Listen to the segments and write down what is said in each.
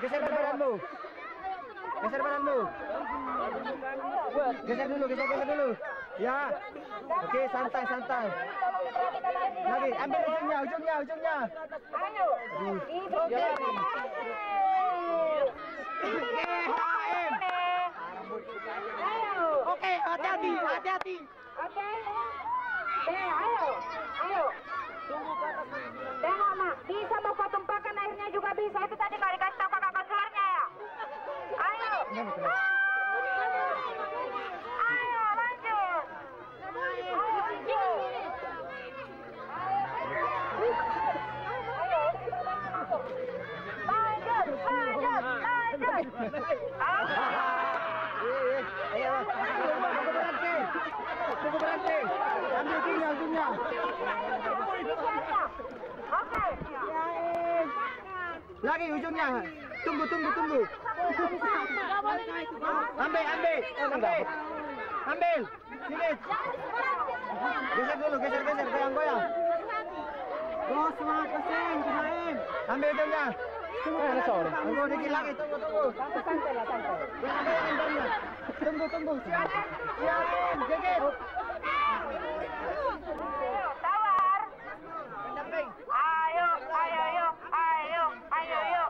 geser badanmu. Geser badanmu. Geser dulu, geser dulu. Ya. Oke, santai. Lagi, ambil ujungnya. Ayo. Oke, hati-hati. Oke. Ayo. Tengok mak, bisa mau kau tumpahkan airnya juga bisa. Itu tadi kalau dikasih tahu kakak konselornya ya. Ayo. Ayo lanjut. Tunggu berhenti. Ambil ujungnya. Oke. Lagi ujungnya. Tunggu. Ambil. Sini. Geser dulu, goyang. Semangat kesing, kemarin. Ambil ujungnya. Tunggu dikit lagi, tunggu. Santai. Tunggu. Siapin, Gegit. Tawar. Ayo.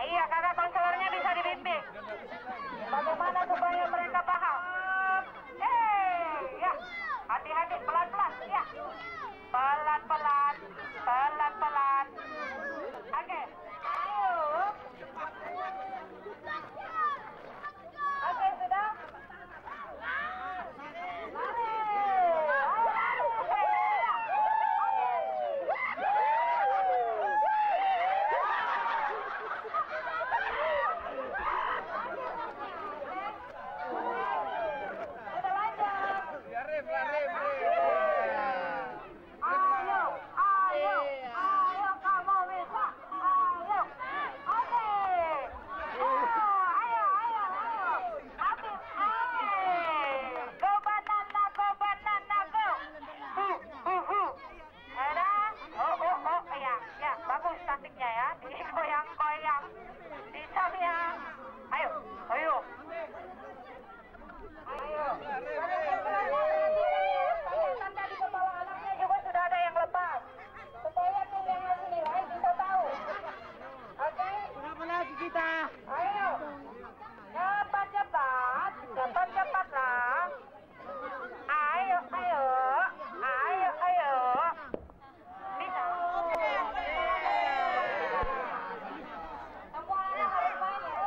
Iya, kakak konselornya bisa dibimbing. Bagaimana supaya mereka paham? Ya. Hati-hati, pelan-pelan, ya. Pelan-pelan. Oke. Ayo. Oke, sudah. Ayo kamu bisa. Ayo. Oke. Ayo. Habis. Go banana, go. Ada? Oh. Ya, bagus taktiknya ya. Digoyang-goyang. Disamnya. Ayo. Tanda di kepala anaknya juga sudah ada yang lepas. Supaya tim yang ngasih nilai bisa tahu. Oke? Berapa lagi kita? Ayo. Cepat-cepatlah. Ayo. Bisa. Semua anak harus main ya.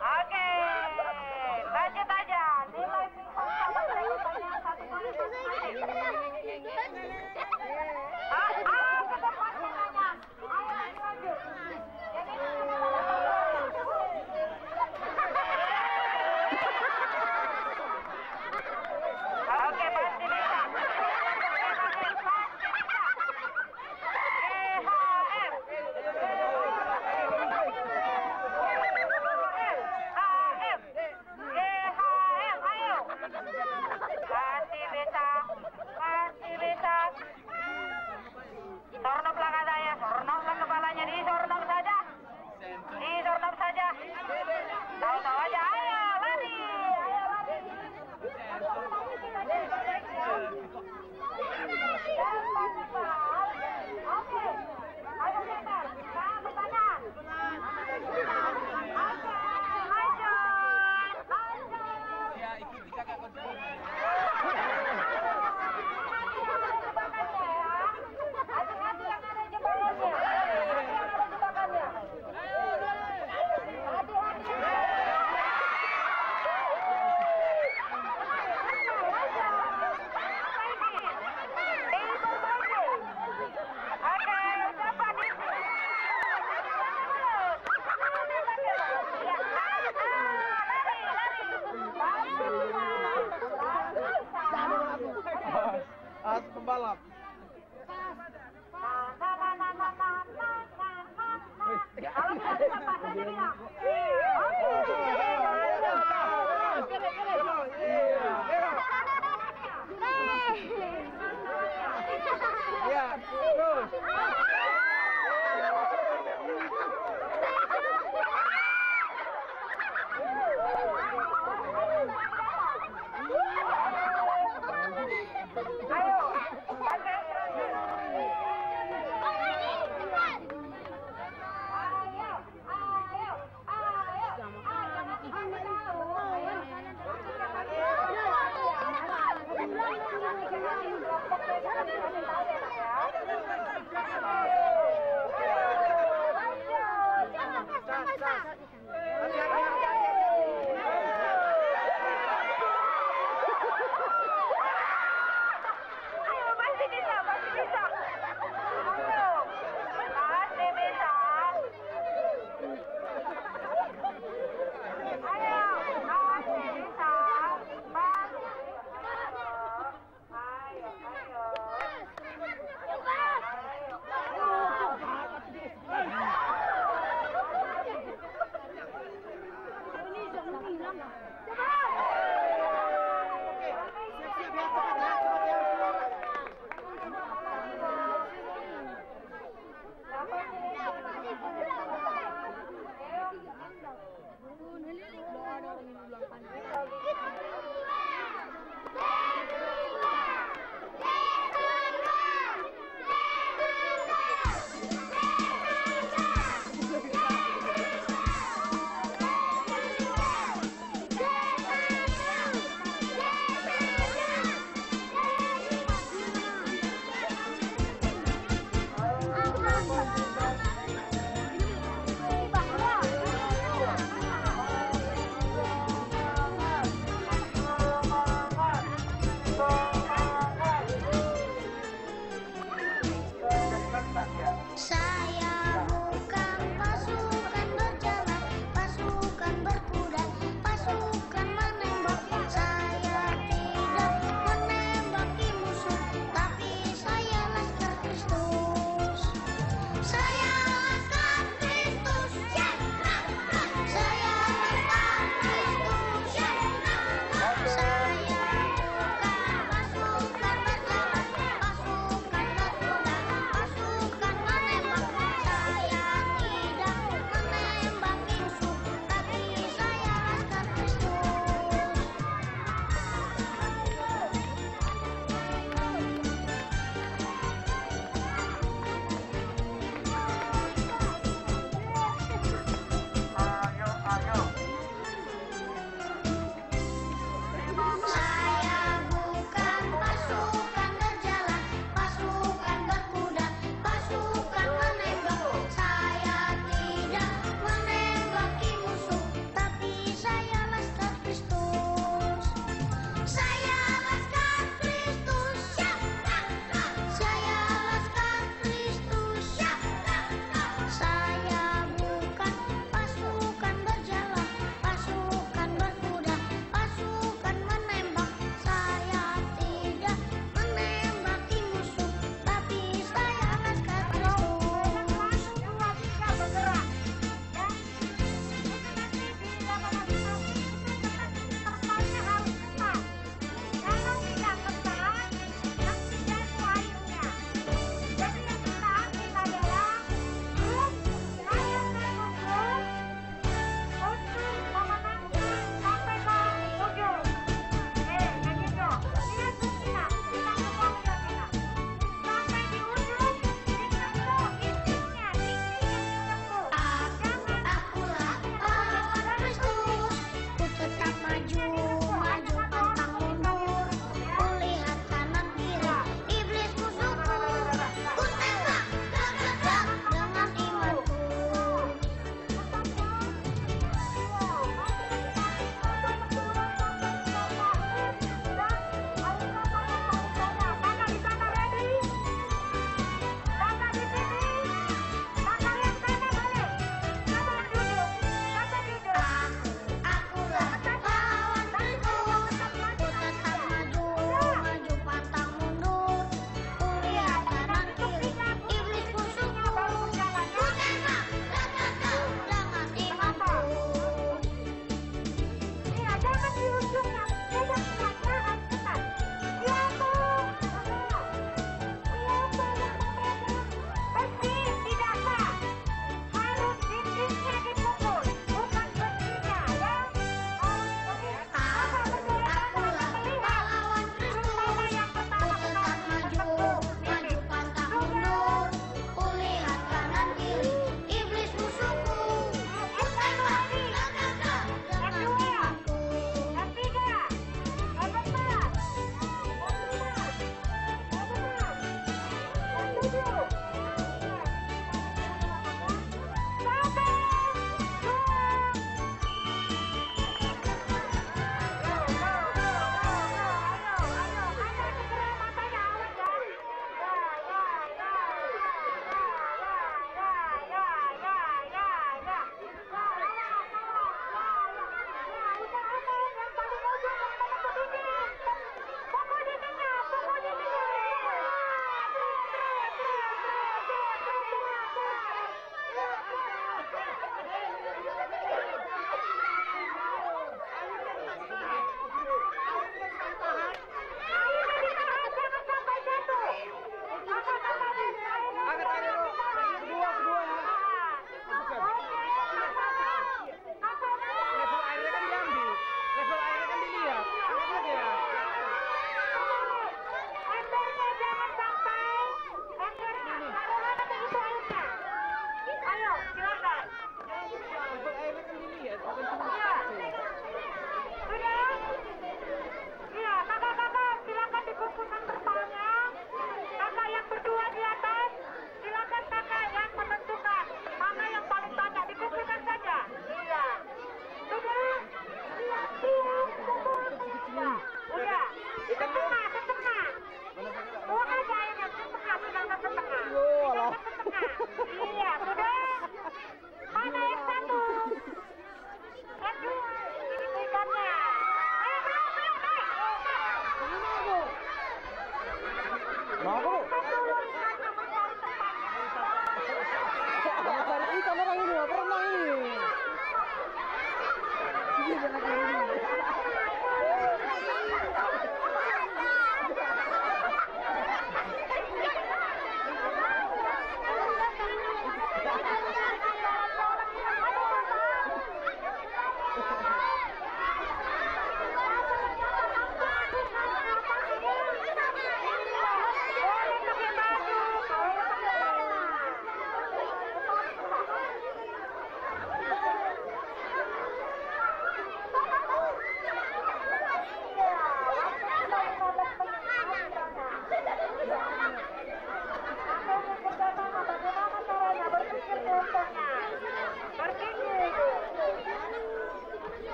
Oke, lanjut aja. Nilai pingpong sama jawabannya 1 ke depan nilainya. Ayo lanjut. Jadi oke, pasti bisa. Masih bisa. Sornop lah katanya, sornop lah kepalanya, disornop saja. Tahu-tahu aja, ayo lari. Oke, ayo sebentar, ke kanan. Oke, lanjut. Ya, ikuti kakak konselor. Hati-hati yang ada jebakannya. Hati-hati. Oke, cepat isi. As pembalap. Ayo,